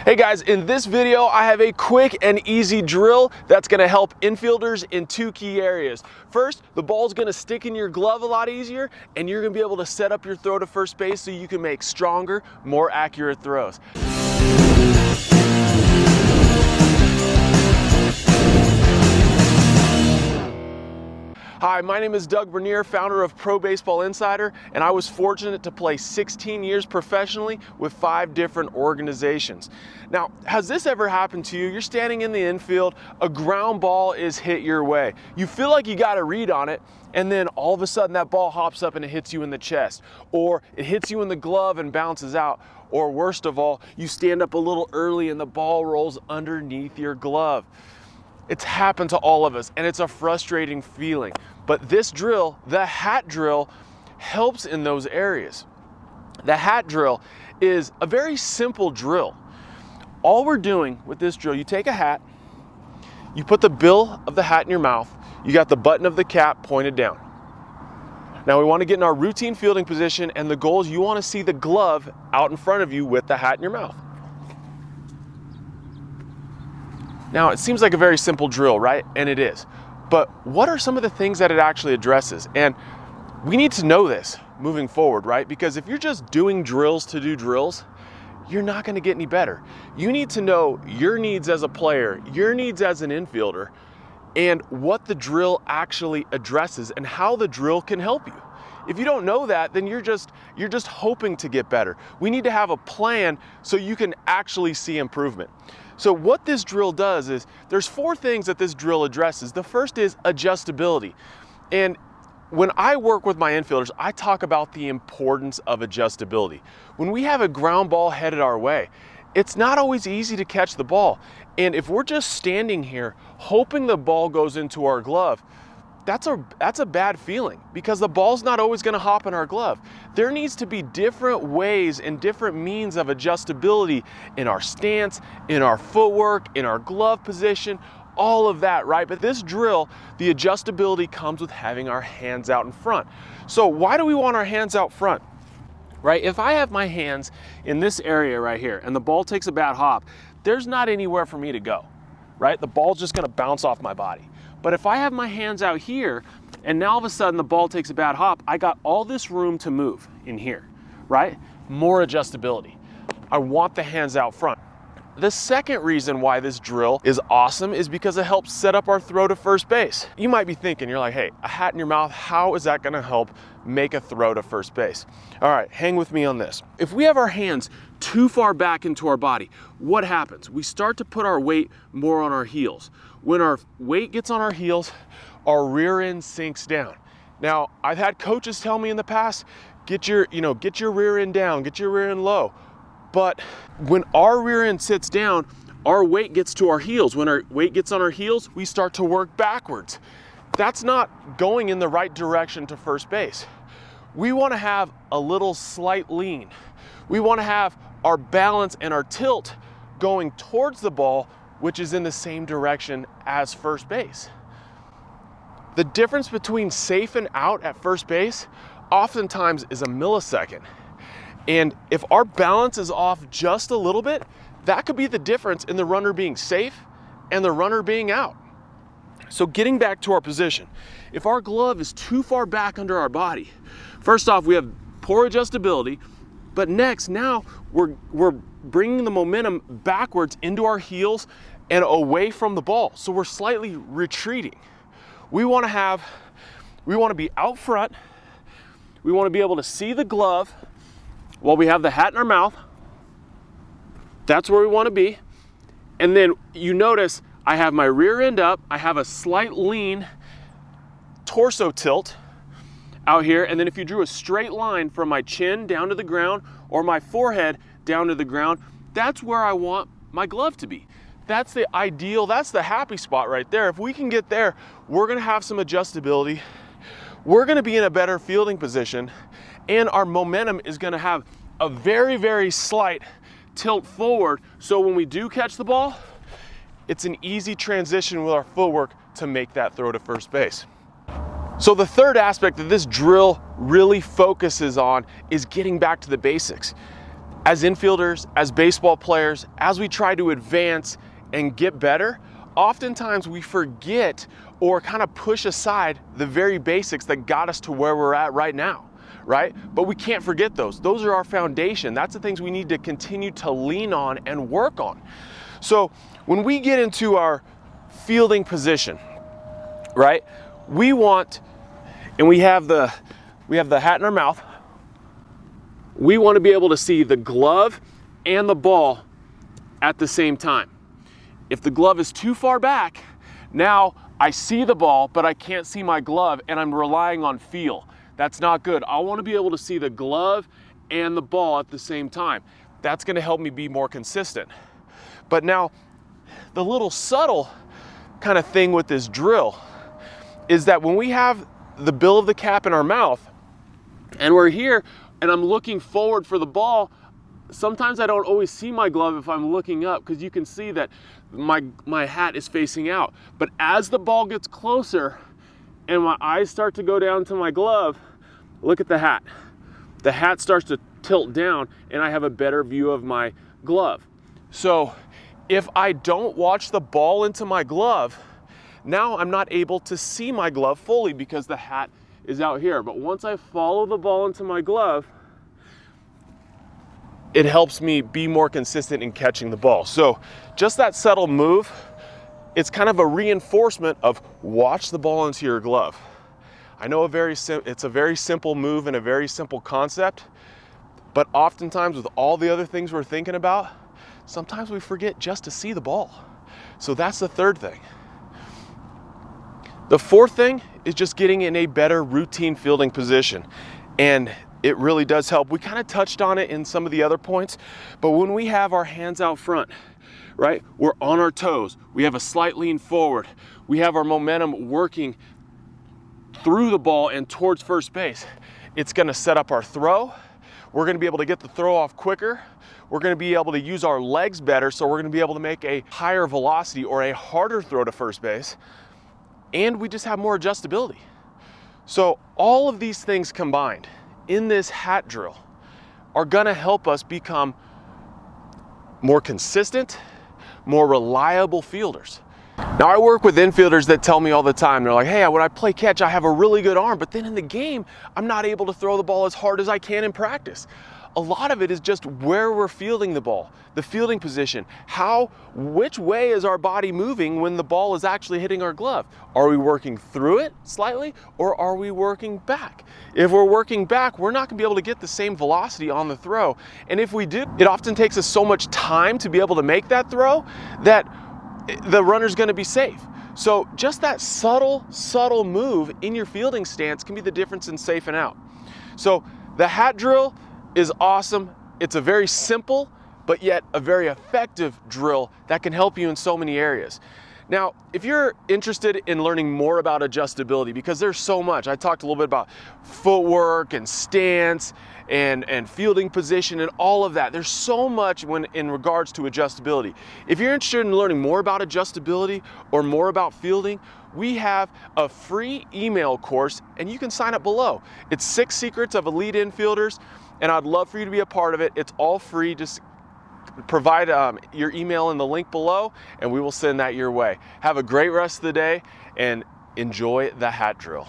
Hey guys, in this video I have a quick and easy drill that's going to help infielders in two key areas. First, the ball's going to stick in your glove a lot easier and you're going to be able to set up your throw to first base so you can make stronger, more accurate throws. Hi, my name is Doug Bernier, founder of Pro Baseball Insider, and I was fortunate to play 16 years professionally with 5 different organizations. Now, has this ever happened to you? You're standing in the infield, a ground ball is hit your way. You feel like you got a read on it, and then all of a sudden that ball hops up and it hits you in the chest, or it hits you in the glove and bounces out, or worst of all, you stand up a little early and the ball rolls underneath your glove. It's happened to all of us, and it's a frustrating feeling. But this drill, the hat drill, helps in those areas. The hat drill is a very simple drill. All we're doing with this drill, you take a hat, you put the bill of the hat in your mouth, you got the button of the cap pointed down. Now we want to get in our routine fielding position, and the goal is you want to see the glove out in front of you with the hat in your mouth. Now, it seems like a very simple drill, right? And it is. But what are some of the things that it actually addresses? And we need to know this moving forward, right? Because if you're just doing drills to do drills, you're not going to get any better. You need to know your needs as a player, your needs as an infielder, and what the drill actually addresses and how the drill can help you. If you don't know that, then you're just hoping to get better. We need to have a plan so you can actually see improvement. So what this drill does is, there's 4 things that this drill addresses. The first is adjustability. And when I work with my infielders, I talk about the importance of adjustability. When we have a ground ball headed our way, it's not always easy to catch the ball. And if we're just standing here hoping the ball goes into our glove, that's a bad feeling, because the ball's not always going to hop in our glove. There needs to be different ways and different means of adjustability in our stance, in our footwork, in our glove position, all of that, right? But this drill, the adjustability comes with having our hands out in front. So why do we want our hands out front? Right? If I have my hands in this area right here and the ball takes a bad hop, there's not anywhere for me to go, right? The ball's just going to bounce off my body. But if I have my hands out here and now all of a sudden the ball takes a bad hop, I got all this room to move in here, right? More adjustability. I want the hands out front. The second reason why this drill is awesome is because it helps set up our throw to first base. You might be thinking, you're like, hey, a hat in your mouth, how is that gonna help make a throw to first base? All right, hang with me on this. If we have our hands too far back into our body, what happens? We start to put our weight more on our heels. When our weight gets on our heels, our rear end sinks down. Now, I've had coaches tell me in the past, get your rear end down, get your rear end low. But when our rear end sits down, our weight gets to our heels. When our weight gets on our heels, we start to work backwards. That's not going in the right direction to first base. We want to have a little slight lean. We want to have our balance and our tilt going towards the ball, which is in the same direction as first base. The difference between safe and out at first base oftentimes is a millisecond. And if our balance is off just a little bit, that could be the difference in the runner being safe and the runner being out. So getting back to our position, if our glove is too far back under our body, first off, we have poor adjustability, but next, now we're bringing the momentum backwards into our heels and away from the ball. So we're slightly retreating. We want to be out front. We want to be able to see the glove while we have the hat in our mouth. That's where we want to be. And then you notice I have my rear end up. I have a slight lean torso tilt out here. And then if you drew a straight line from my chin down to the ground or my forehead down to the ground, that's where I want my glove to be. That's the ideal, that's the happy spot right there. If we can get there, we're going to have some adjustability. We're going to be in a better fielding position, and our momentum is going to have a very, very slight tilt forward. So when we do catch the ball, it's an easy transition with our footwork to make that throw to first base. So the third aspect that this drill really focuses on is getting back to the basics. as infielders, as baseball players, as we try to advance and get better, oftentimes we forget or kind of push aside the very basics that got us to where we're at right now, right? But we can't forget those. Those are our foundation. That's the things we need to continue to lean on and work on. So when we get into our fielding position, right, we want, and we have the hat in our mouth, we want to be able to see the glove and the ball at the same time. If the glove is too far back, now I see the ball, but I can't see my glove, and I'm relying on feel. That's not good. I want to be able to see the glove and the ball at the same time. That's going to help me be more consistent. But now, the little subtle kind of thing with this drill is that when we have the bill of the cap in our mouth, and we're here, and I'm looking forward for the ball, sometimes I don't always see my glove if I'm looking up, because you can see that my hat is facing out. But as the ball gets closer and my eyes start to go down to my glove, look at the hat. The hat starts to tilt down and I have a better view of my glove. So if I don't watch the ball into my glove, now I'm not able to see my glove fully because the hat is out here. But once I follow the ball into my glove, it helps me be more consistent in catching the ball. So just that subtle move, it's kind of a reinforcement of watch the ball into your glove. I know it's a very simple move and a very simple concept, but oftentimes with all the other things we're thinking about, sometimes we forget just to see the ball. So that's the third thing. The fourth thing is just getting in a better routine fielding position. And it really does help. We kind of touched on it in some of the other points, but when we have our hands out front, right, we're on our toes, we have a slight lean forward, we have our momentum working through the ball and towards first base, it's going to set up our throw. We're going to be able to get the throw off quicker. We're going to be able to use our legs better, so we're going to be able to make a higher velocity or a harder throw to first base. And we just have more adjustability. So all of these things combined in this hat drill are going to help us become more consistent, more reliable fielders. Now, I work with infielders that tell me all the time, they're like, hey, when I play catch, I have a really good arm, but then in the game, I'm not able to throw the ball as hard as I can in practice. A lot of it is just where we're fielding the ball, the fielding position, which way is our body moving when the ball is actually hitting our glove? Are we working through it slightly, or are we working back? If we're working back, we're not gonna be able to get the same velocity on the throw. And if we do, it often takes us so much time to be able to make that throw that the runner's gonna be safe. So just that subtle move in your fielding stance can be the difference in safe and out. So the hat drill is awesome. It's a very simple, but yet a very effective drill that can help you in so many areas. Now, if you're interested in learning more about adjustability, because there's so much, I talked a little bit about footwork and stance and fielding position and all of that. There's so much in regards to adjustability. If you're interested in learning more about adjustability or more about fielding, we have a free email course and you can sign up below. It's 6 Secrets of Elite Infielders, and I'd love for you to be a part of it. It's all free. Just provide your email in the link below and we will send that your way. Have a great rest of the day and enjoy the hat drill.